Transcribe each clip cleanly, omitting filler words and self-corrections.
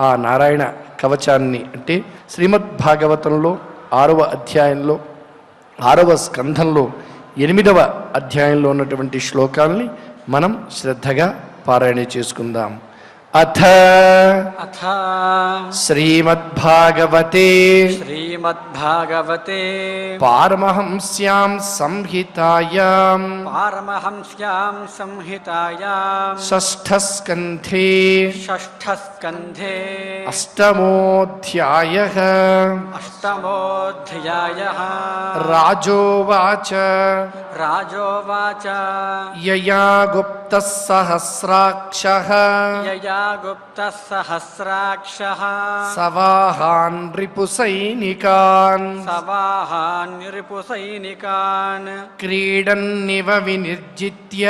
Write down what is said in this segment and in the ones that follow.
ఆ నారాయణ కవచాన్ని అంటే శ్రీమద్ భాగవతంలో 6వ అధ్యాయంలో 6వ స్కంధంలో 8వ అధ్యాయంలో ఉన్నటువంటి శ్లోకాల్ని మనం శ్రద్ధగా పారాయణ చేసుకుందాం. అథ శ్రీమద్భాగవతే పారమహంస్యాం సంహితాయాం షష్ఠస్కంధే అష్టమోऽధ్యాయః రాజోవాచ యయా గుప్తః సహస్రాక్షః సవాహాన్ రిపుసైనికాన్ క్రీడన్నివ వినిర్జిత్య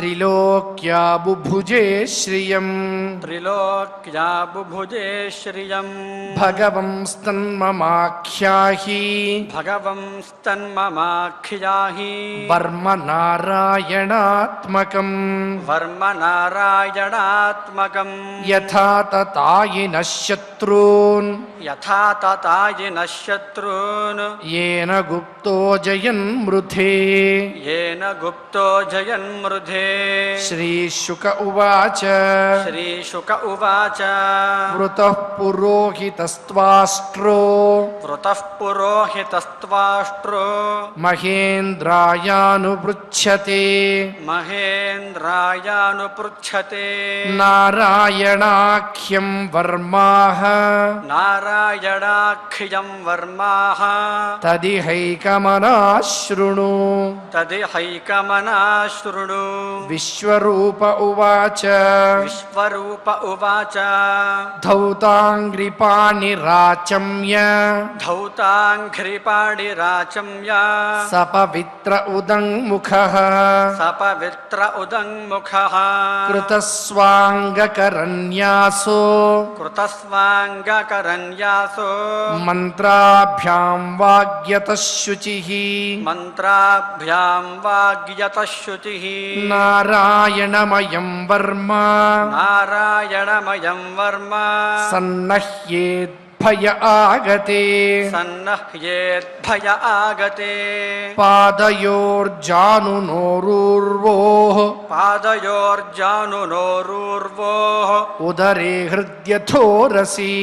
త్రిలోక్యా బుభుజే శ్రియం భగవంస్తన్మమాఖ్యాహి వర్మ నారాయణాత్మకం యథా తతాయినః శత్రూన్ येन गुप्तो जयन्मृधे श्रीशुक उवाच वृतः पुरोहितस्त्वाष्ट्रो महेन्द्रायानुपृच्छते नारायणाख्यं वर्माः तदिहैकमनाशृणु विश्वरूप उवाच धौताङ्घ्रिपाणिराचम्य सपवित्र उदङ्मुखः कृतस्वाङ्गकरन्यासो मंत्राभ्यां वाग्यतः शुचिः नारायणमयं वर्म सन्नह्येद्भय आगते पादयोर्जानुनोरूर्वोः उदरे हृद्यथोरसि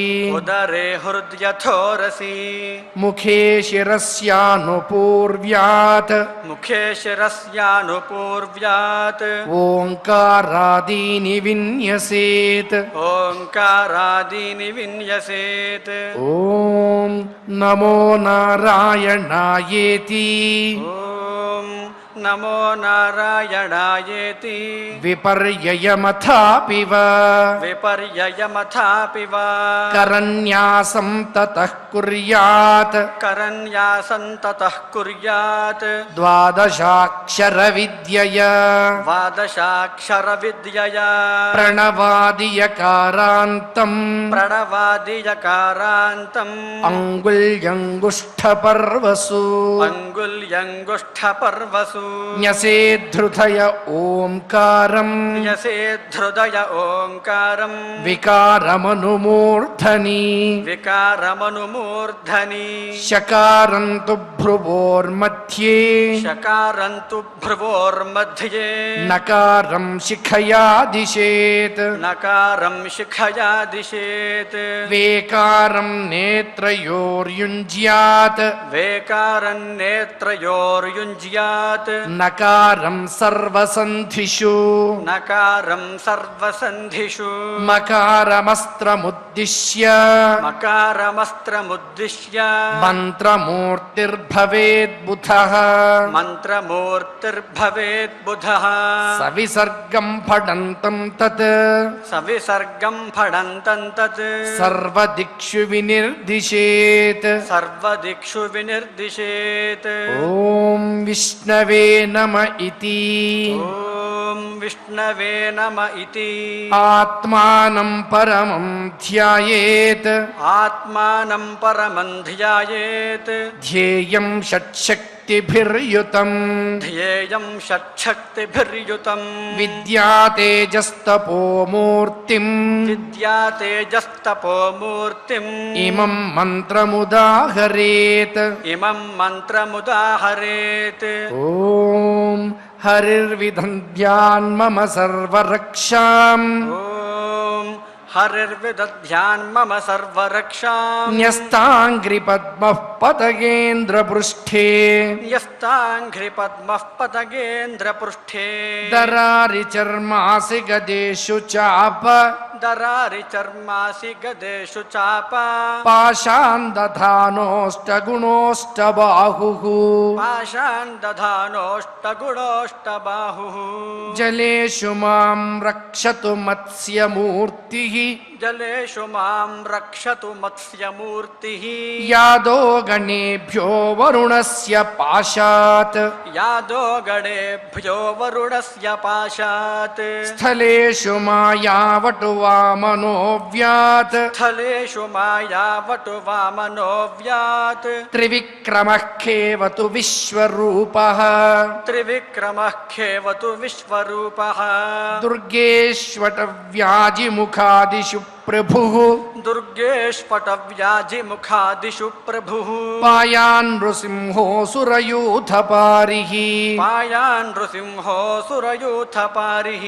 मुखे शिरस्यानुपूर्व्यात् ओंकारादीनि विन्यसेत् ओम नमो नारायणायेति विपर्ययमथापिव करन्यासं ततः कुर्यात् द्वादशाक्षर विद्यया प्रणवादियकारान्तम् अंगुल्यंगुष्ठपर्वसु न्यसेद्धृतय ओंकारं विकारमनुमूर्धनि शकारन्तु भ्रुवोर्मध्ये नकारं शिखया दिशेत् वेकारं नेत्रयोर्युञ्ज्यात् नकारं सर्वसन्धिषु मकारमस्त्रमुद्दिश्य मन्त्रमूर्तिर्भवेद्बुधः सविसर्गं फडन्तं तत् सर्वदिक्षु विनिर्दिशेत् ॐ विष्णवे नम इति विष्णवे नम इति आत्मानं परमं ध्यायेत् आत्मानं परमं ध्यायेत् ध्येयं षट्शक्तिभिर्युतं ध्येयं षट्शक्तिभिर्युतं विद्या तेजस्तपो मूर्तिं विद्या तेजस्तपो मूर्तिम् इमं मन्त्रमुदाहरेत् इमं मन्त्रमुदाहरेत् ॐ हरिर्विदन्त्यान् मम सर्वरक्षाम् ॐ हरिर्विदध्यान् मम सर्वरक्षाम् न्यस्ताङ्घ्रिपद्मः पतगेन्द्रपृष्ठे न्यस्ताङ्घ्रिपद्मः पतगेन्द्रपृष्ठे दरारिचर्मासि गदेषु चाप दरारिचर्मासि गदेषु चापा पाषाण्दधानोऽष्टगुणोऽष्टबाहुः पाशान् दधानोऽष्टगुणोऽष्टबाहुः जलेषु मां रक्षतु मत्स्यमूर्तिः जलेषु मां रक्षतु मत्स्यमूर्तिः यादो गणेभ्यो वरुणस्य पाशात् यादो गणेभ्यो वरुणस्य पाशात् स्थलेषु मायावटुवामनोऽव्यात् स्थलेषु मायावटुवामनोऽव्यात् त्रिविक्रमः खेवतु विश्वरूपः त्रिविक्रमः खेवतु विश्वरूपः दुर्गेष्वटव्याजिमुखादिषु प्रभुः दुर्गेष्पटव्याजिमुखादिषु प्रभुः पायान् नृसिंहोऽसुरयूथपारिः पायान् नृसिंहोऽसुरयूथपारिः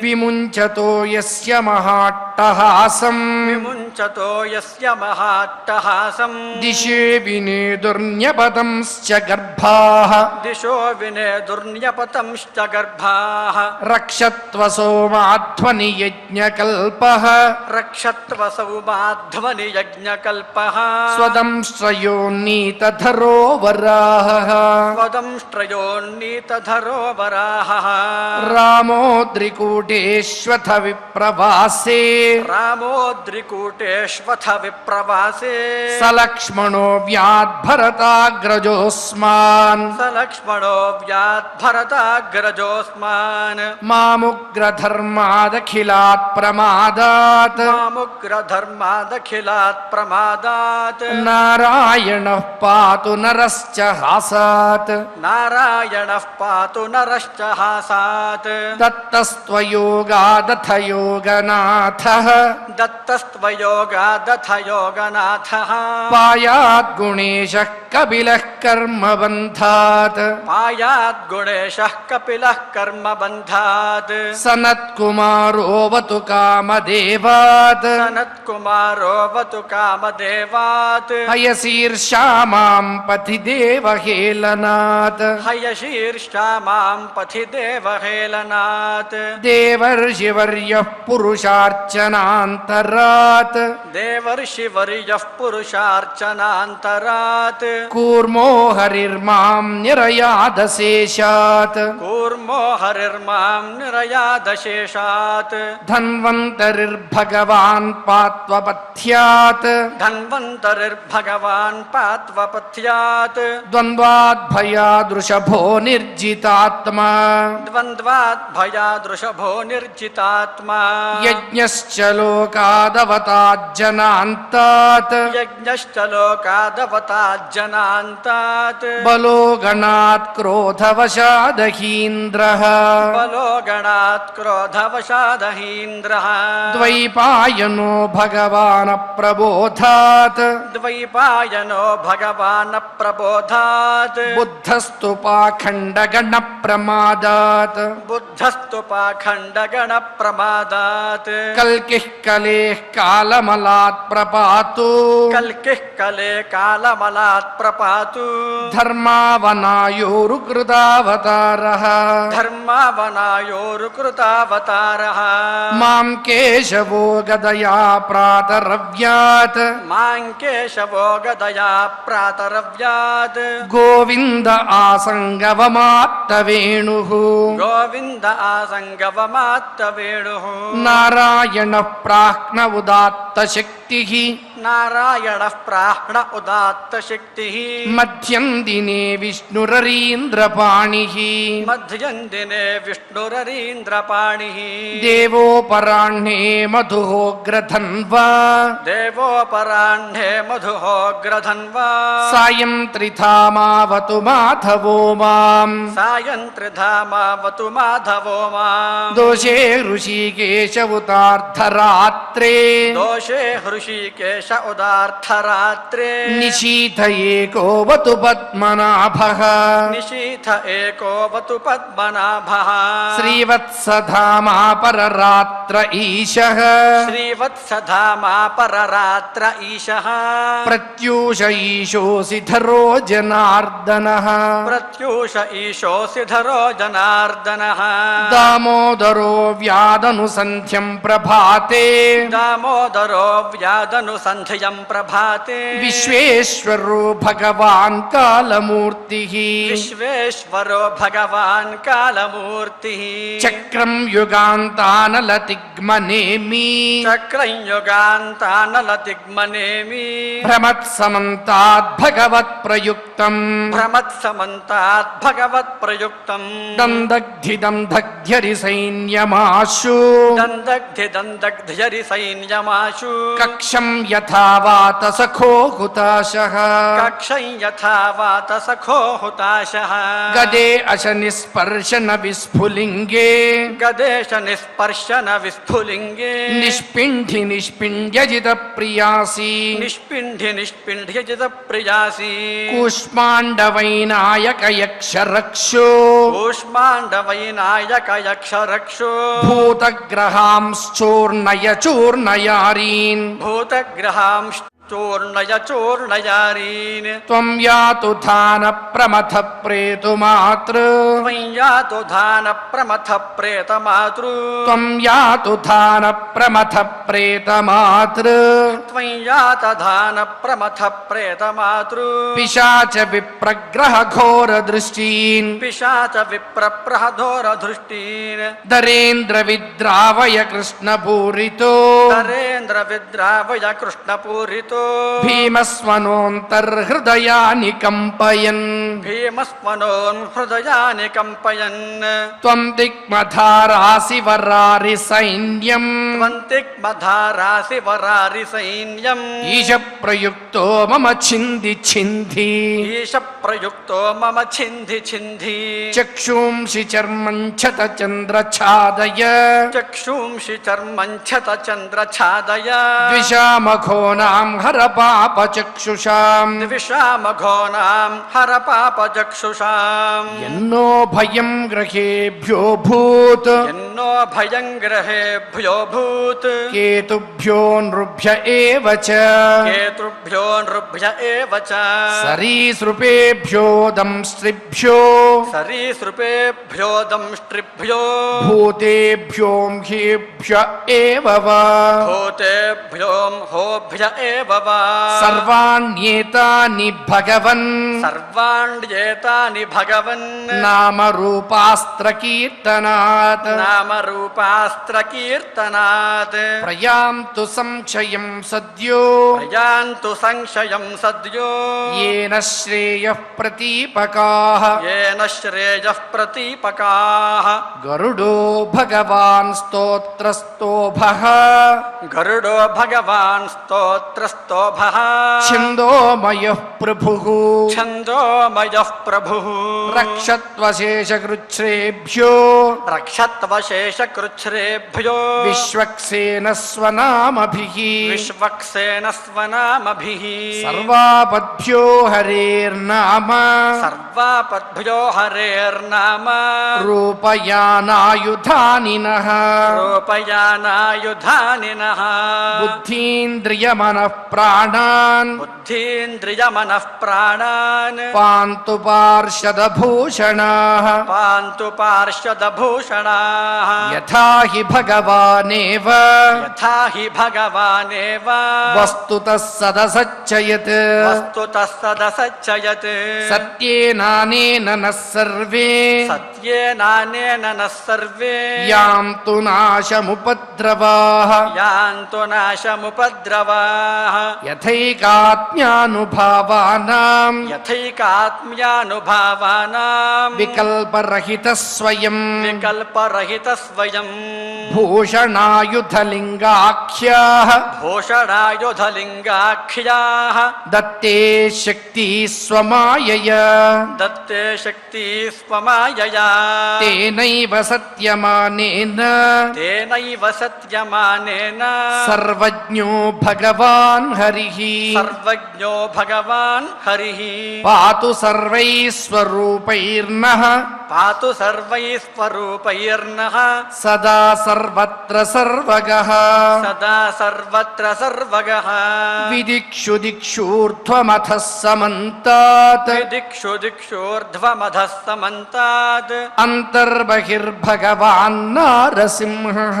विमुञ्चतो यस्य महाट्टहासम् विमुञ्चतो यस्य महाट्टहासम् दिशे विनेदुर्न्यपतंश्च गर्भाः दिशो विनेदुर्न्यपतंश्च गर्भाः रक्षत्वसो माध्वनियज्ञकल्पः रक्षत्वसौमाध्वनि यज्ञकल्पः स्वदंश्रयोन्नीतधरो वराहः स्वदंष्ट्रयोन्नीतधरो वराहः रामोद्रिकूटेष्वथ विप्रवासे रामोद्रिकूटेष्वथ विप्रवासे सलक्ष्मणो व्याद्भरताग्रजोऽस्मान् सलक्ष्मणो व्याद्भरताग्रजोऽस्मान् मामुग्रधर्मादखिलात् प्रमादात् मामुग्रधर्मादखिलात् प्रमादात् नारायणः पातु नरश्च हासात् नारायणः पातु नरश्च हासात् दत्तस्त्वयोगादथ योगनाथः दत्तस्त्वयोगादथ योगनाथः पायाद्गुणेशः कपिलः कर्मबन्धात् पायाद्गुणेशः कपिलः कर्मबन्धात् सनत्कुमारोऽवतु कामदेवात् सनत्कुमारोऽवतु कामदेवात् हयशीर्षा मां पथि देवहेलनात् हयशीर्षा मां पथि देवहेलनात् देवर्षिवर्यः पुरुषार्चनान्तरात् देवर्षिवर्यः पुरुषार्चनान्तरात् कूर्मो हरिर्मां निरयादशेषात् कूर्मो हरिर्मां निरयादशेषात् धन्वन्तरिर्भगवान् पात्वपथ्यात् धन्वन्तरिर्भगवान् पात्वपथ्यात् द्वन्द्वाद्भयादृशभो निर्जितात्मा द्वन्द्वाद्भयादृशभो निर्जितात्मा यज्ञश्च लोकादवताज्जनान्तात् यज्ञश्च लोकादवताज्जनान्तात् बलो गणात् क्रोधवशादहीन्द्रः बलो गणात् क्रोधवशादहीन्द्रः द्वैपायनो भगवानप्रबोधात् द्वैपायनो भगवानप्रबोधात् बुद्धस्तु पाखण्डगणप्रमादात् बुद्धस्तु पाखण्डगणप्रमादात् कल्किः कलेः कालमलात् प्रपातु कल्किः कले कालमलात् प्रपातु धर्मावनायोरुकृतावतारः धर्मावनायोरुकृतावतारः मां केशवो गदया प्रातरव्यात् मां केशवो गदया प्रातरव्यात् गोविन्द आसङ्गवमात्तवेणुः गोविन्द आसङ्गवमात्तवेणुः नारायणः प्राक्न उदात्तशक्तिः नारायणः प्राह्ण उदात्तशक्तिः मध्यं दिने विष्णुररीन्द्रपाणिः मध्यन्दिने विष्णुररीन्द्रपाणिः देवोपराह्णे मधुहोग्रधन्वा देवोपराह्णे मधुहोग्रधन्वा सायं त्रिधामावतु माधवो माम् सायं त्रिधामावतु माधवो माम् दोषे ऋषिकेश उतार्धरात्रे दोषे हृषीकेश उदार्थरात्रे निशीथ एकोऽवतु पद्मनाभः निशीथ एकोऽवतु पद्मनाभः श्रीवत्सधामा पररात्र ईशः श्रीवत्सधामा पररात्र ईशः प्रत्यूष ईशोऽसिधरो जनार्दनः प्रत्यूष ईशोऽसि धरो जनार्दनः दामोदरो व्यादनुसन्ध्यं प्रभाते दामोदरो व्यादनुसन्ध्यं प्रभाते विश्वेश्वरो भगवान् कालमूर्तिः विश्वेश्वरो भगवान् कालमूर्तिः चक्रं युगान्तानलतिग्मनेमि चक्रं युगान्तानलतिग्मनेमि भ्रमत्समन्ताद् भगवत्प्रयुक्तम् भ्रमत्समन्तात् भगवत्प्रयुक्तम् दन्दग्धिदं दग्ध्यरिसैन्यमाशु दन्दग्धि सैन्यमाशु कक्षं यथा वातसखो हुताशः कक्षं यथा वातसखो हुताशः गदे अशनिस्पर्शन विस्फुलिङ्गे गदेश निस्पर्शन विस्फुलिङ्गे निष्पिण्ढि निष्पिण्ड्यजित प्रियासि निष्पिण्ढि निष्पिण्ढ्यजित प्रियासि कूष्माण्डवैनायक यक्षरक्षो कूष्माण्डवैनायक यक्षरक्षो भूतग्रहांश्चूर्णय चूर्णयारीन् भूतग्रहांश्चूर्णय चूर्णयारीन् त्वं यातु धान प्रमथ प्रेतुमातृ त्वं यातु धान प्रमथ प्रेतमातृ त्वं यातु धान प्रमथ प्रेतमातृ त्वं यात धान प्रमथ प्रेतमातृ पिशाच विप्रग्रह घोर दृष्टीन् पिशाच विप्रप्रहधोरधृष्टीन् दरेन्द्र विद्रावय कृष्णपूरितो नरेन्द्र विद्रावय कृष्णपूरितो भीमस्वनोऽन्तर्हृदयानि कम्पयन् भीमस्मनोन् हृदयानि कम्पयन् त्वं दिग्मधारासि वरारि सैन्यम् त्वन्तिग्मधारासि वरारि सैन्यम् ईश प्रयुक्तो मम छिन्धि छिन्धि ईश प्रयुक्तो मम छिन्धि छिन्धि चक्षुंषि चर्मञ्छत चन्द्रच्छादय चक्षुंषि चर्मञ्छत चन्द्रच्छादय द्विषामघोनां हर पापचक्षुषाम् द्विषामघोनां हर पापचक्षुषाम् यन्नो भयं ग्रहेभ्यो भूत् यन्नो भयं ग्रहेभ्यो भूत् केतुभ्यो नृभ्य एव च केतुभ्यो नृभ्य एव च सरीसृपेभ्यो दंष्ट्रिभ्यो सरीसृपेभ्यो दंष्ट्रिभ्यो भूतेभ्यो ह्येभ्य एव वा भूतेभ्यो होभ्य एव वा सर्वाण्येतानि भगवन् सर्वाण्येतानि भगवन् नामरूपास्त्रकीर्तनात् नामरूपास्त्रकीर्तनात् प्रयान्तु संशयं सद्यो प्रयान्तु संशयं सद्यो येन श्रेयः प्रतीपकाः येन श्रेयः प्रतीपकाः गरुडो भगवान् स्तोत्रस्तोभः गरुडो भगवान् स्तोत्रस्तोभः छन्दोमयः प्रभुः छन्दोमयः प्रभुः रक्षत्वशेषकृच्छ्रेभ्यो रक्षत्वशेषकृच्छ्रेभ्यो विश्वक्सेनस्वनामभिः विश्वक्सेनस्वनामभिः सर्वापद्भ्यो हरेर्नाम सर्वापद्भ्यो हरेर्नाम रूपयानायुधानिनः रूपयानायुधानिनः बुद्धीन्द्रियमनः प्राणान् बुद्धीन्द्रियमनः प्राणान् पान्तु पार्षदभूषणाः पान्तु पार्षदभूषणाः यथा हि भगवानेव यथा हि भगवानेव वस्तुतः सदसच्चयत् वस्तुतः सदसच्चयत् सत्येनानेन नः सर्वे सत्येनानेन नः सर्वे यान्तु नाशमुपद्रवाः यान्तु नाशमुपद्रवाः యథైకాత్మ్యానుభావానాం యథైకాత్మ్యానుభావానాం వికల్పరహిత స్వయం వికల్పరహిత స్వయం భూషణాయుధలింగాఖ్యాః భూషణాయుధలింగాఖ్యాః దత్తే శక్తి స్వమాయయా దత్తే శక్తి స్వమాయయా తేనైవ సత్యమానేన తేనైవ సత్యమానేన సర్వజ్ఞో భగవాన్ హరిః సర్వజ్ఞో భగవాన్ హరిః పాతు సర్వైస్వరూపైర్నః పాతు సర్వైస్వరూపైర్నః సదా సర్వత్ర సర్వగః సదా సర్వత్ర సర్వగః విదిక్షు దిక్షూర్ధ్వమథః సమంతాత్ దిక్షు దిక్షూర్ధ్వమధః సమంతాద్ అంతర్బహిర్భగవాన్ నారసింహః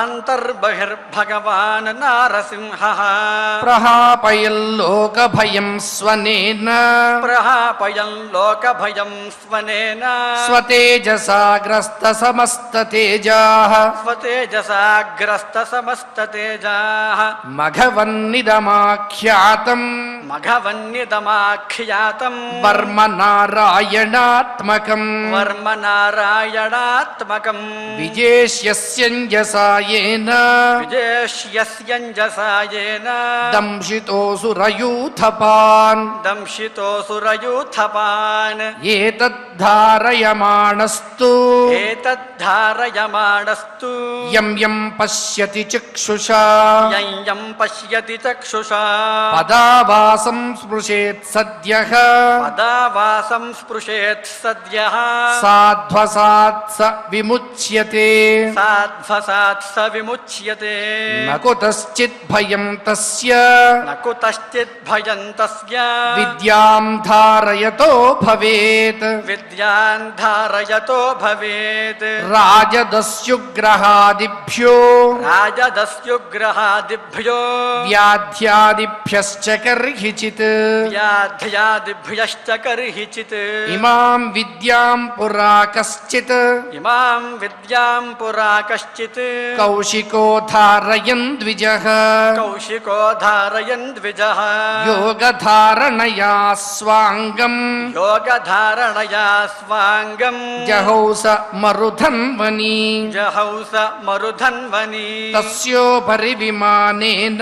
అంతర్బహిర్భగవాన్ నారసింహః ప్రహాపయల్లోకభయం స్వనేన ప్రహాపయం లోకభయం స్వనేన స్వతేజసాగ్రస్త సమస్తతేజాః స్వతేజసాగ్రస్త సమస్తతేజాః మఘవన్నిదమాఖ్యాతం మఘవన్నిదమాఖ్యాతం వర్మ నారాయణాత్మకం వర్మ నారాయణాత్మకం విజేష్యస్యంజసాయేన విజేష్యస్యంజసాయేన దంశితోసురయూథపాన్ దంశితోసురయూథపాన్ ఏతద్ధారయమాణస్తు ఏతద్ధారయమాణస్తు యం యం పశ్యతి చక్షుషా యం యం పశ్యతి చక్షుషా పదావాసం స్పృశేత్ సద్యః పదావాసం స్పృశేత్ సద్యః సాధ్వసాత్ స విముచ్యతే సాధ్వసాత్ స విముచ్యతే న కుతశ్చిత్ భయం తస్య న కుతశ్చిత్ భయం తస్య విద్యాం ధారయతో భవేత్ విద్యాన్ ధారయతో భవేత్ రాజదస్యుగ్రహాదిభ్యో రాజదస్యుగ్రహాదిభ్యో వ్యాధ్యాదిభ్యశ్చ కర్హిచిత్ వ్యాధ్యాదిభ్యశ్చ కర్హిచిత్ ఇమాం విద్యాం పురా కశ్చిత్ ఇమాం విద్యాం పురా కశ్చిత్ కౌశికో ధారయన్ ద్విజః కౌశికో ధారయన్ ద్విజః యోగధారణయా స్వాంగం యోగధారణయా స్వాంగం జహౌస మరుధన్వని జహౌస మరుధన్వని తస్యోపరి విమానేన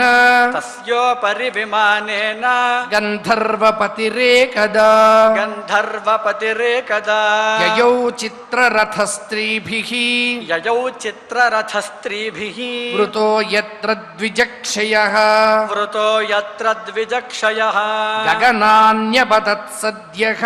తస్యోపరి విమానేన గంధర్వపతిరేకదా గంధర్వపతిరేకదా యయౌ చిత్రరథస్త్రీభిః యయౌ చిత్రరథస్త్రీభిః వృతో యత్ర ద్విజక్షయః వృతో యత్ర ద్విజక్షయః గగనాన్యపతత్ సద్యః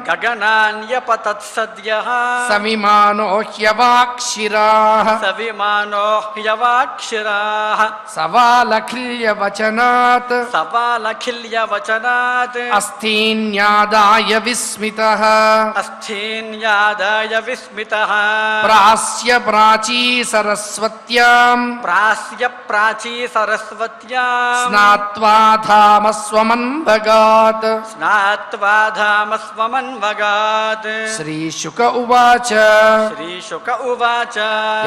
గగనాన్యపతత్ సద్యః సవిమానో హ్యవాక్షిరాః సవిమానో హ్యవాక్షిరాః సవాలఖిల్యవచనాత్ సవాలఖిల్యవచనాత్ అస్థీన్యాదాయ విస్మితః అస్థీన్యాదాయ విస్మితః ప్రాస్య ప్రాచీ సరస్వత్యాం ప్రాస్య ప్రాచీ సరస్వత్యా స్నాత్వా ధామస్వమన్వగాత్ స్నాత్వా ధామస్వమన్వగాత్ శ్రీశుక ఉవాచ శ్రీశుక ఉవాచ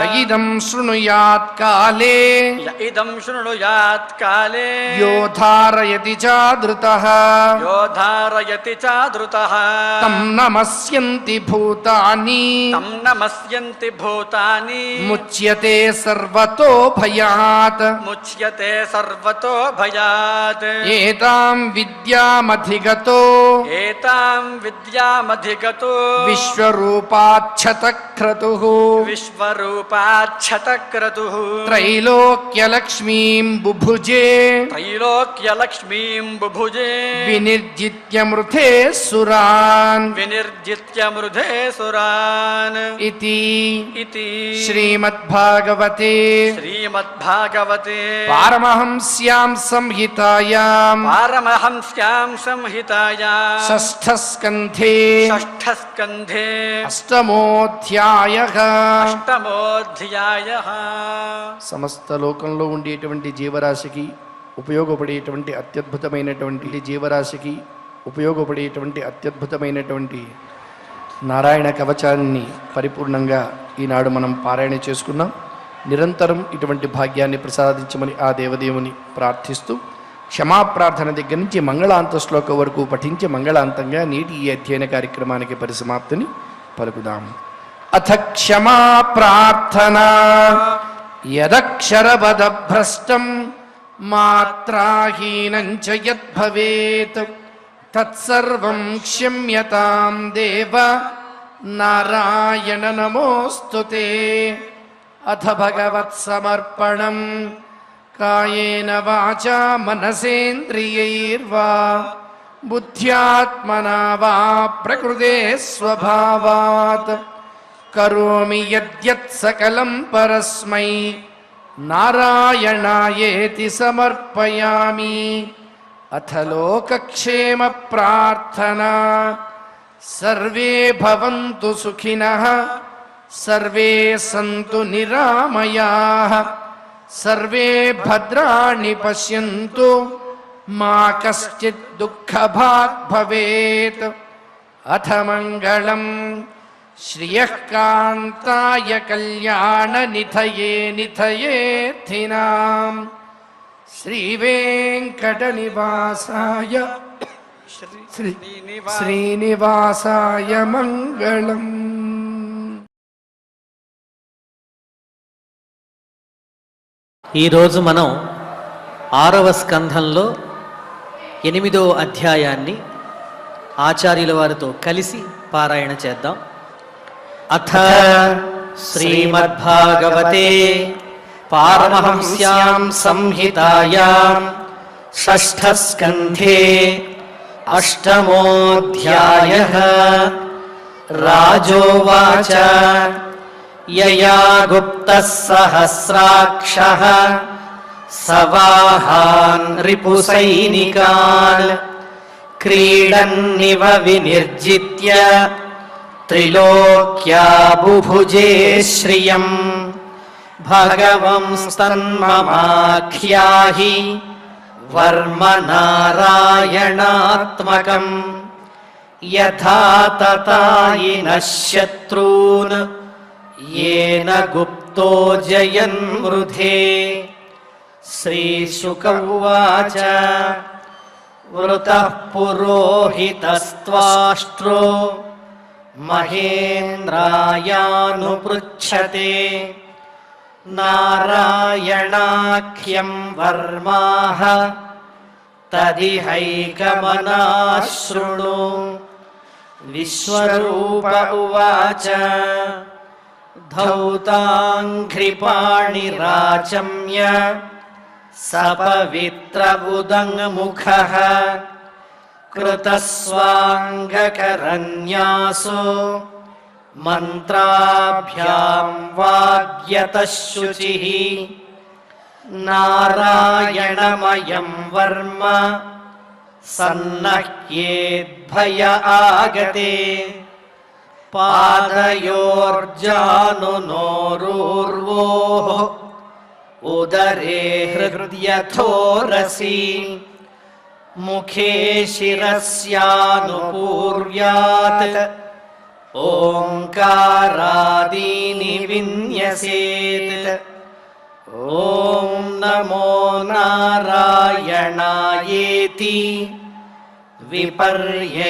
యయిదం శృణుయాత్ కాలే య ఇదం శృణుయాత్ కాలే యో ధారయతి చాదృతః యో ధారయతి చాదృతః తం నమస్యంతి భూతాని తం నమస్యంతి భూతాని ముచ్యతే సర్వతో భయాత్ ముచ్యతే సర్వతో భయాత్ ఏతాం విద్యామధిగతో ఏతాం విద్యామధిగతో విశ్వరూపాచ్ఛతక్రతుః విశ్వరూపాచ్ఛతక్రతుః త్రైలోక్యలక్ష్మీం బుభుజే త్రైలోక్యలక్ష్మీం బుభుజే వినిర్జిత్య మృధే సురాన్ వినిర్జిత్య మృధే సురాన్ ఇతి ఇతి శ్రీమద్భాగవతే శ్రీమద్భాగవతే పారమహంస్యాం సంహితాయాం పారమహంస్యాం సంహితాయాం షష్ఠస్కంధే షష్ఠస్కంధే అష్టమోధ్యాయః అష్టమోధ్యాయః సమస్త లోకంలో ఉండేటువంటి జీవరాశికి ఉపయోగపడేటువంటి అత్యద్భుతమైనటువంటి నారాయణ కవచాన్ని పరిపూర్ణంగా ఈనాడు మనం పారాయణ చేసుకున్నాం. నిరంతరం ఇటువంటి భాగ్యాన్ని ప్రసాదించమని ఆ దేవదేవుని ప్రార్థిస్తూ క్షమాప్రార్థన దగ్గర నుంచి మంగళాంత శ్లోకం వరకు పఠించి మంగళాంతంగా నేటి ఈ అధ్యయన కార్యక్రమానికి పరిసమాప్తిని పలుకుదాం. అథ క్షమా ప్రార్థనా యదక్షరపదభ్రష్టం మాత్రాహీనం చ యద్భవేత్ తత్సర్వం క్షమ్యతాం దేవ నారాయణ నమోస్తుతే. అథ భగవత్సమర్పణం కాయేన వాచా మనసేంద్రియైర్వా బుద్ధ్యాత్మనా వా ప్రకృతే స్వభావాత్ కరోమి యద్యత్ సకలం పరస్మై నారాయణాయేతి సమర్పయామి. అథ లోకక్షేమ ప్రార్థనా సర్వే భవంతు సుఖినః సర్వే సంతు నిరామయాః సర్వే భద్రాణి పశ్యంతు మా కశ్చిత్ దుఃఖభాగ్ భవేత్. అథ మంగళం శ్రియః కాంతాయ కళ్యాణ నిధయే నిధయేర్థినాం శ్రీవేంకట నివాసాయ శ్రీనివాసాయ మంగళం. ఈరోజు మనం 6వ స్కంధంలో 8వ అధ్యాయాన్ని ఆచార్యుల వారితో కలిసి పారాయణ చేద్దాం. అథ శ్రీమద్భాగవతే పారమహంస్యాం సంహితాయాం షష్ఠ స్కంధే అష్టమోऽధ్యాయః. రాజోవాచ యయా గుప్తః సహస్రాక్షః సవాహాన్ రిపుసైనికాన్ క్రీడన్నివ వినిర్జిత్య త్రిలోక్యా బుభుజే శ్రియం. భగవంస్తన్మమాఖ్యాహి వర్మ నారాయణాత్మకం యథా తతాయినః శత్రూన్ येन गुप्तो जयन्मृधे. श्रीशुक उवाच वृतः पुरोहितस्त्वाष्ट्रो महेन्द्रायानुपृच्छते नारायणाख्यं वर्माः तदिहैकमनाशृणु. विश्वरूप उवाच धौताङ्घ्रिपाणिराचम्य सपवित्र उदङ्मुखः कृतस्वाङ्गकरन्यासो मन्त्राभ्यां वाग्यतः शुचिः. नारायणमयं वर्म सन्नह्येद्भय आगते पादयोर्जानुनोरूर्वोः उदरे हृद्यथोरसि मुखे शिरस्यानुपूर्व्यात् ओङ्कारादीनि विन्यसेत्. ॐ नमो नारायणायेति विपर्ययमथापिव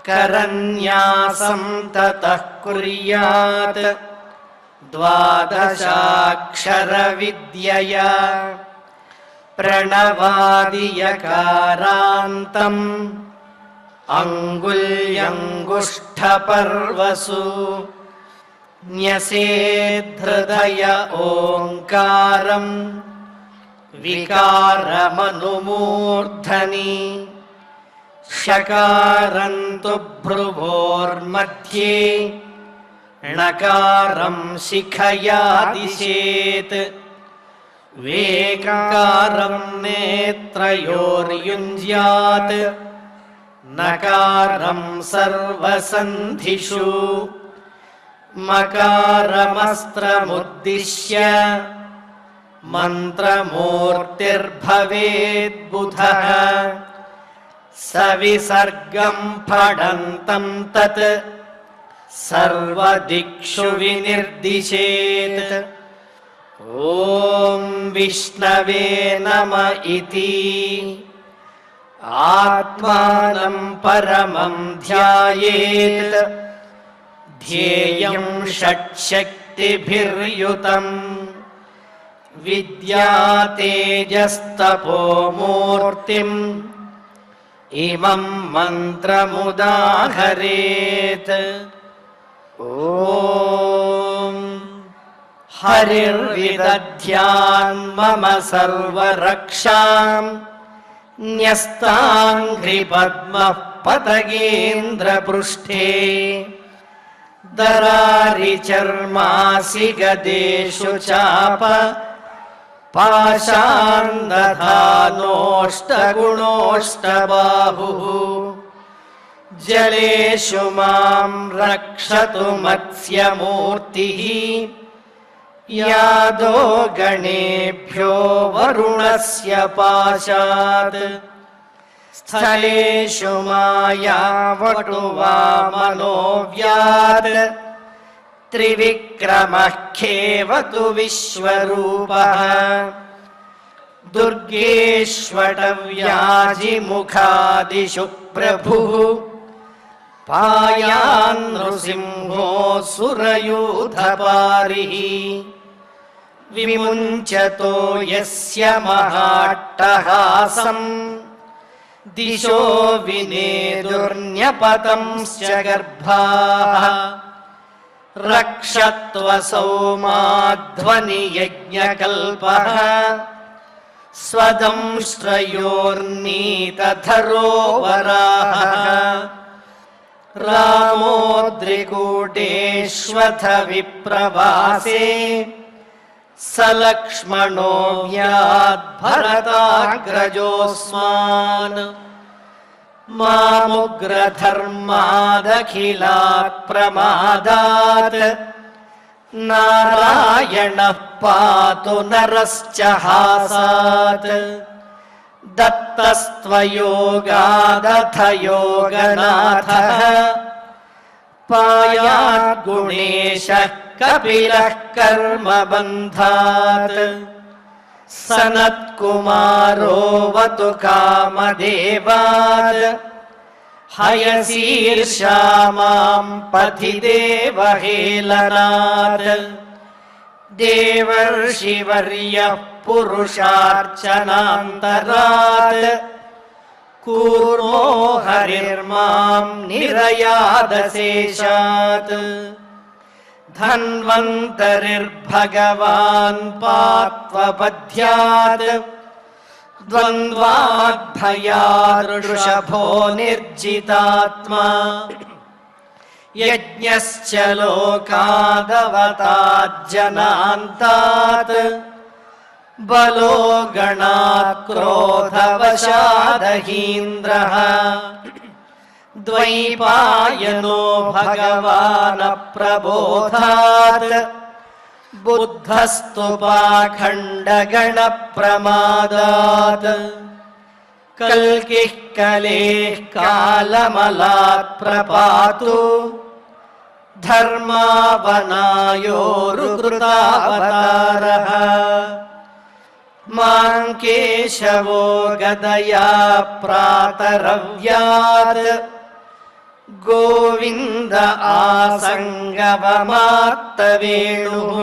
करन्यासं ततः कुर्यात् द्वादशाक्षरविद्यया प्रणवादियकारान्तम् अङ्गुल्यङ्गुष्ठपर्वसु न्यसेद्धृदय ओङ्कारं विकारमनुमूर्धनि. षकारन्तु भ्रुवोर्मध्ये णकारं शिखयादिशेत्. वेकारं नेत्रयोर्युञ्ज्यात् नकारं सर्वसन्धिषु. मकारमस्त्रमुद्दिश्य मन्त्रमूर्तिर्भवेद्बुधः. सविसर्गं फडन्तं तत् सर्वदिक्षु विनिर्दिशेत्. ॐ विष्णवे नम इति आत्मानं परमं ध्यायेत् ध्येयं षट्शक्तिभिर्युतम् विद्यातेजस्तपोमूर्तिम् इमं मन्त्रमुदाहरेत् ॐ हरिर्विदध्यान् मम सर्वरक्षां न्यस्ताङ्घ्रिपद्मः पतगेन्द्रपृष्ठे दरारिचर्मासि गदेषु चाप पाशान्दधानोऽष्टगुणोऽष्टबाहुः जलेषु मां रक्षतु मत्स्यमूर्तिः यादो गणेभ्यो वरुणस्य पाशात् स्थलेषु मायावटुवामनोऽव्यात् त्रिविक्रमः खेवतु विश्वरूपः दुर्गेष्वटव्याजिमुखादिषु प्रभुः पायान्नृसिंहोऽसुरयूथपारिः विमुञ्चतो यस्य महाट्टहासम् दिशो विनेदुर्न्यपतंश्च गर्भाः रक्षत्वसौमाध्वनियज्ञकल्पः स्वदंष्ट्रयोर्नीतधरो वराहः रामोद्रिकूटेष्वथ विप्रवासे स लक्ष्मणो व्याद्भरताग्रजोऽस्मान् मामुग्रधर्मादखिलात् प्रमादात् नारायणः पातु नरश्च हासात् दत्तस्त्वयोगादथ योगनाथः पायाद्गुणेशः कपिलः कर्मबन्धात् सनत्कुमारोऽवतु कामदेवात् हयशीर्षा मां पथि देवहेलनात् देवर्षिवर्यः पुरुषार्चनान्तरात् कूर्मो हरिर्मां निरयादशेषात् धन्वन्तरिर्भगवान् पात्वपद्यात् द्वन्द्वाद्भयादृषभो निर्जितात्मा यज्ञश्च लोकादवताज्जनान्तात् बलो गणात् क्रोधवशादहीन्द्रः द्वैपायनो भगवानप्रबोधात् बुद्धस्तु पाखण्डगणप्रमादात् कल्किः कलेः कालमलात् प्रपातु धर्मावनायोरुकृतावतारः मां केशवो गदया प्रातरव्यात् गोविन्द आसङ्गवमात्तवेणुः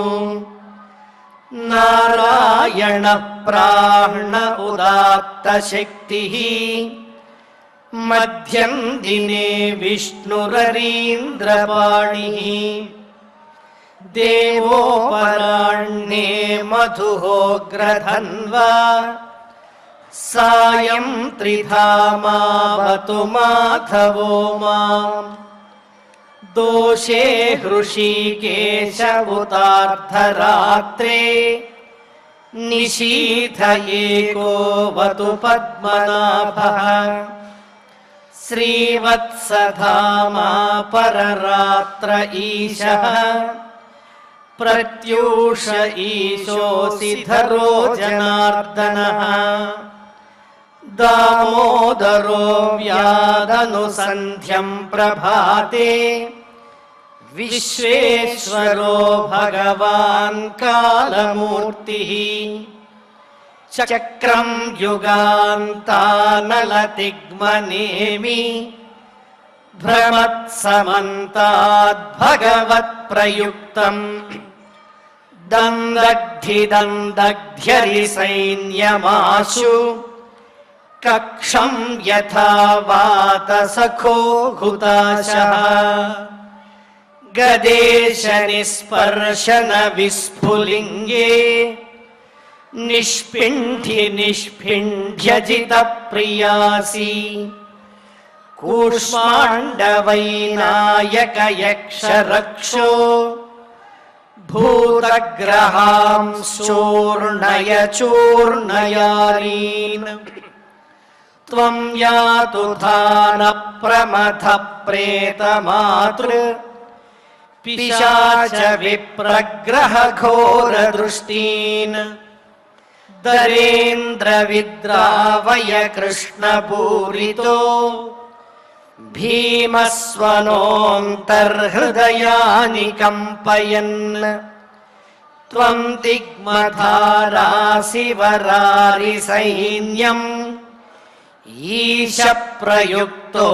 नारायणः प्राह्ण उदात्तशक्तिः मध्यं दिने विष्णुररीन्द्रपाणिः देवोपराह्णे मधुहोग्रधन्वा सायं त्रिधामावतु माधवो माम् दोषे हृषीकेश उतार्धरात्रे निशीथ एकोऽवतु पद्मनाभः श्रीवत्सधामा पररात्र ईशः प्रत्यूष ईशोऽसि धरो जनार्दनः दामोदरो व्यादनुसन्ध्यं प्रभाते विश्वेश्वरो भगवान् कालमूर्तिः चक्रं युगान्तानलतिग्मनेमि भ्रमत्समन्ताद् भगवत्प्रयुक्तम् दन्दग्धिदन्दग्ध्यरिसैन्यमाशु कक्षं यथा वातसखो हुताशः गदेशनिस्पर्शन विस्फुलिङ्गे निष्पिण्ढि निष्पिण्ढ्यजितप्रियासि कूष्माण्डवैनायकयक्षरक्षो भूतग्रहांश्चूर्णय चूर्णयारीन् त्वं यातु धानप्रमथ प्रेतमातृ पिशाच विप्रग्रह घोरदृष्टीन् दरेन्द्रविद्रावय कृष्णपूरितो भीमस्वनोऽन्तर्हृदयानि कम्पयन् त्वं दिग्मधारासि वरारिसैन्यम् ईश प्रयुक्तो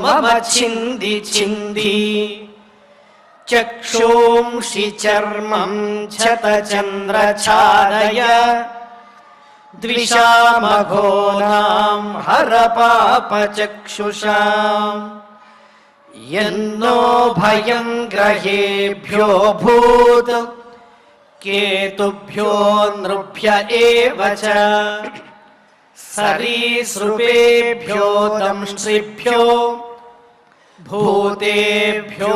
मम छिन्दि छिन्दि चक्षूंषि चर्मं क्षतचन्द्रछादय द्विषामघोरां हर पापचक्षुषाम् यन्नो भयं ग्रहेभ्यो भूत् केतुभ्यो नृभ्य एव च सरीसृपेभ्यो दंष्ट्रिभ्यो भूतेभ्यो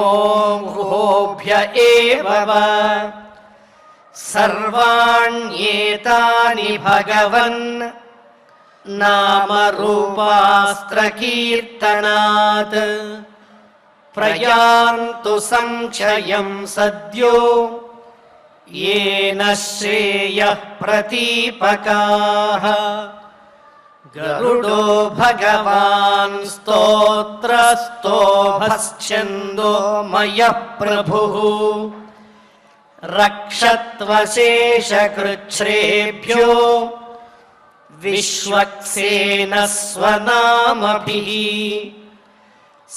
गुहोभ्य एव वा सर्वाण्येतानि भगवन् नामरूपास्त्रकीर्तनात् प्रयान्तु संक्षयं सद्यो येन श्रेयः प्रतीपकाः गरुडो भगवान् स्तोत्रस्तोभश्छन्दो मयः प्रभुः रक्षत्वशेषकृच्छ्रेभ्यो विश्वक्सेनस्वनामभिः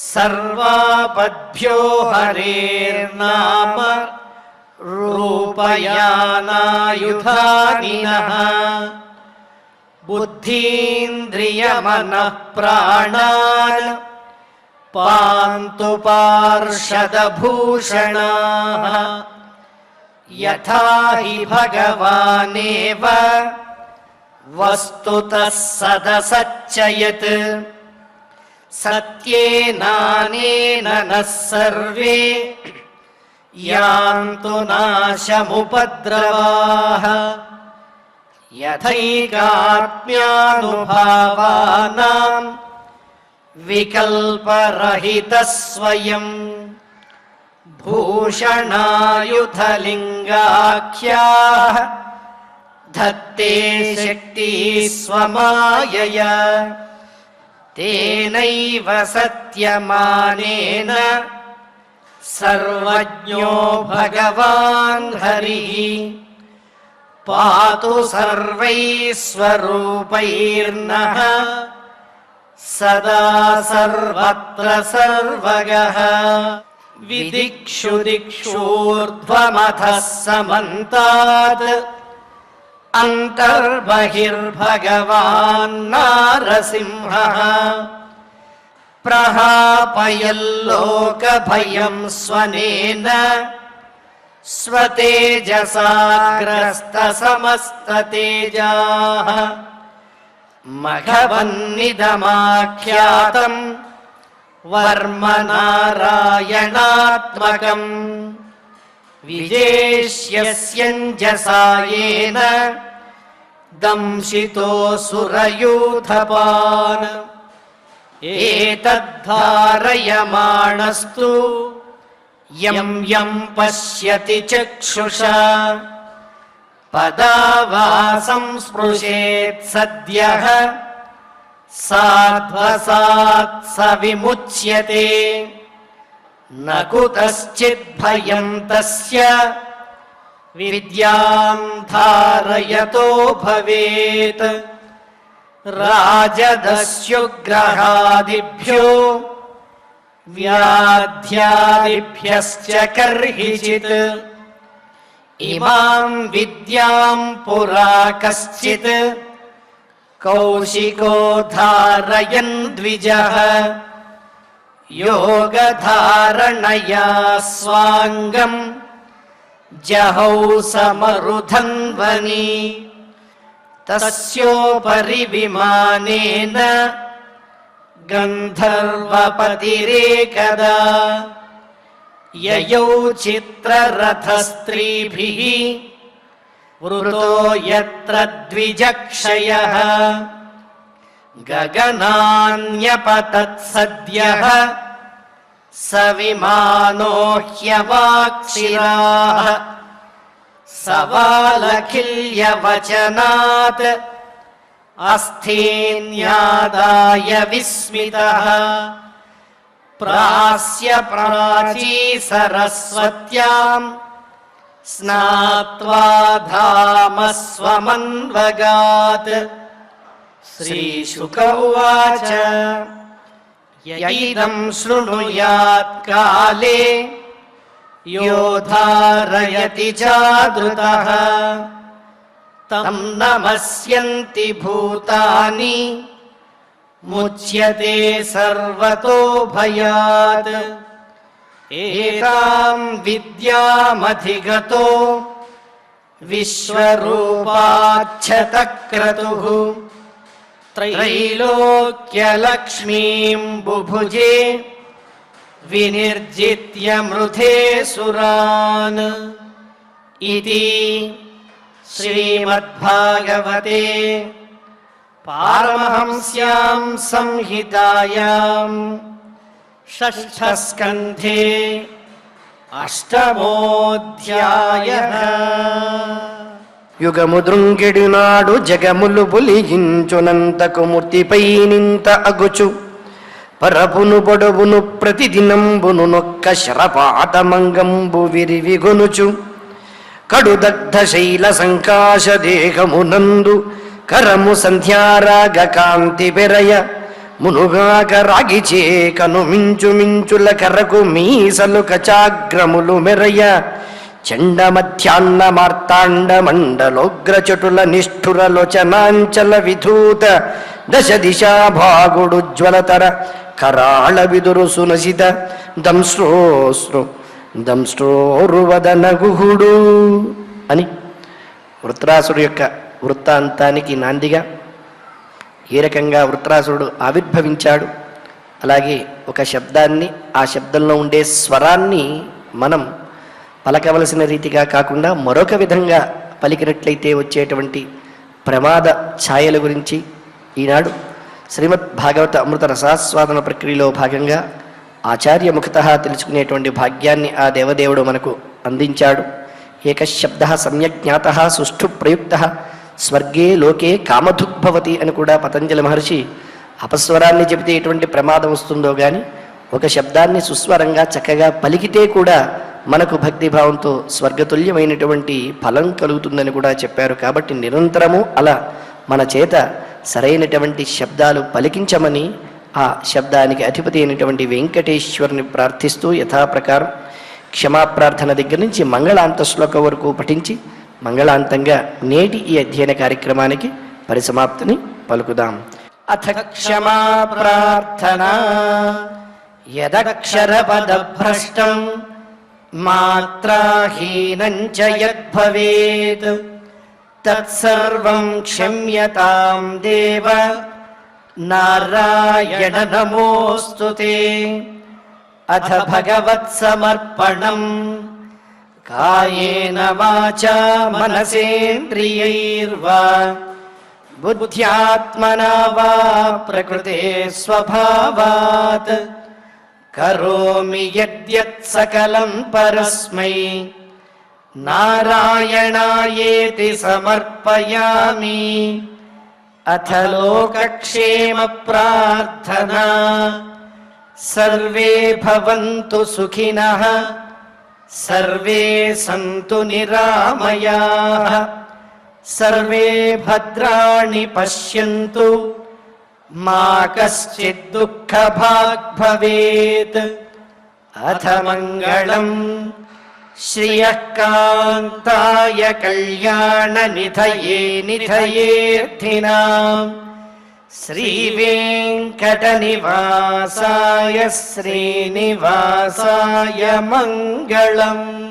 सर्वापद्भ्यो हरेर्नाम रूपयानायुधानिनः बुद्धीन्द्रियमनः प्राणान् पान्तु पार्षदभूषणाः यथा हि भगवानेव वस्तुतः सदसच्च यत् सत्येनानेन नः सर्वे यान्तु नाशमुपद्रवाः यथैकात्म्यानुभावानां विकल्परहितः स्वयं भूषणायुधलिङ्गाख्याः धत्ते शक्तिः स्वमायया तेनैव सत्यमानेन सर्वज्ञो भगवान् हरिः पातु सर्वैः स्वरूपैर्नः सदा सर्वत्र सर्वगः विदिक्षु दिक्षूर्ध्वमथः समन्तात् अन्तर्बहिर्भगवान् नारसिंहः प्रहापयल्लोकभयं स्वनेन स्वतेजसाग्रस्तसमस्ततेजाः मघवन्निदमाख्यातं वर्मनारायणात्मकम् विजेष्यस्यञ्जसा येन दंशितोऽसुरयूथपान् एतद्धारयमाणस्तु यं यं पश्यति चक्षुषा पदावासं स्पृशेत् सद्यः साध्वसात् स विमुच्यते न कुतश्चिद्भयं तस्य विद्यां धारयतो भवेत् राजदस्युग्रहादिभ्यो व्याध्यादिभ्यश्च कर्हिचित् इमां विद्यां पुरा कश्चित् कौशिको धारयन् द्विजः योगधारणया स्वाङ्गं जहौ समरुधन्वनि तस्योपरि विमानेन गन्धर्वपतिरेकदा ययौ चित्ररथस्त्रीभिः वृतो यत्र द्विजक्षयः गगनान्यपतत्सद्यः स विमानो ह्यवाक्षिराः सवालखिल्यवचनात् अस्थीन्यादाय विस्मितः प्रास्य प्राची सरस्वत्यां स्नात्वा धामस्वमन्वगात् श्रीशुक उवाच यैदं शृणुयात् काले यो धारयति चादृतः तं नमस्यन्ति भूतानि मुच्यते सर्वतो भयात् एतां विद्यामधिगतो विश्वरूपाच्छतक्रतुः त्रैलोक्यलक्ष्मीं बुभुजे विनिर्जित्य मृधे सुरान् इति श्रीमद्भागवते पारमहंस्यां संहितायां षष्ठस्कन्धे अष्टमोऽध्यायः। యుగముద్రుంగిడినాడు జగములు బులిగించునంతకు మూర్తిపై నింత అగుచు పరపును పొడవును ప్రతిదినంబును నొక్క శరపాతమంగంబు విరివిగొనుచు కడుదగ్ధ శైల సంకాశ దేహమునందు కరము సంధ్యారాగ కాంతి బెరయ మునుగాక రాగిచే కను మించు మించుల కరకు మీసలు కచాగ్రములు మెరయ చండ మధ్యాహ్న మార్తాండ మండలోగ్రచటుల నిష్ఠుర లోచనాంచల విధూత దశ దిశా భాగుడుజ్వలతర కరాళ విదురు సునసిత దంశ్రోరువదనగుహుడు అని వృత్రాసుడు యొక్క వృత్తాంతానికి నాందిగా ఏ రకంగా వృత్రాసుడు ఆవిర్భవించాడు, అలాగే ఒక శబ్దాన్ని ఆ శబ్దంలో ఉండే స్వరాన్ని మనం పలకవలసిన రీతిగా కాకుండా మరొక విధంగా పలికినట్లయితే వచ్చేటువంటి ప్రమాద ఛాయల గురించి ఈనాడు శ్రీమద్ భాగవత అమృత రసాస్వాదన ప్రక్రియలో భాగంగా ఆచార్య ముఖతః తెలుసుకునేటువంటి భాగ్యాన్ని ఆ దేవదేవుడు మనకు అందించాడు. ఏకశబ్ద సమ్యక్ జ్ఞాత సుష్ఠు ప్రయుక్త స్వర్గే లోకే కామధుగ్భవతి అని కూడా పతంజలి మహర్షి అపస్వరాన్ని చెబితే ఎటువంటి ప్రమాదం వస్తుందో కానీ ఒక శబ్దాన్ని సుస్వరంగా చక్కగా పలికితే కూడా మనకు భక్తిభావంతో స్వర్గతుల్యమైనటువంటి ఫలం కలుగుతుందని కూడా చెప్పారు. కాబట్టి నిరంతరము అలా మన చేత సరైనటువంటి శబ్దాలు పలికించమని ఆ శబ్దానికి అధిపతి అయినటువంటి వెంకటేశ్వరుని ప్రార్థిస్తూ యథాప్రకారం క్షమాప్రార్థన దగ్గర నుంచి మంగళాంత శ్లోక వరకు పఠించి మంగళాంతంగా నేటి ఈ అధ్యయన కార్యక్రమానికి పరిసమాప్తిని పలుకుదాం. అథ క్షమా ప్రార్థనా యదక్షరపదభ్రష్టం మాత్రాహీనం చ యద్భవేత్ తత్సర్వం క్షమ్యతాం దేవ నారాయణ నమోస్తుతే. అథ భగవత్సమర్పణం కాయేన వాచా మనసేంద్రియైర్వా బుద్ధ్యాత్మనా వా ప్రకృతే స్వభావాత్ కరోమి యద్యత్ సకలం పరస్మై నారాయణాయేతి సమర్పయామి. అథ లోకక్షేమ ప్రార్థనా सर्वे भवन्तु सुखिनः सर्वे सन्तु निरामयाः सर्वे भद्राणि पश्यन्तु मा कश्चित् दुःखभाग् भवेत्। अथ मङ्गलम् श्रियः कान्ताय कल्याणनिधये निधयेऽर्थिनाम् श्रीवेङ्कटनिवासाय श्रीनिवासाय मङ्गलम्।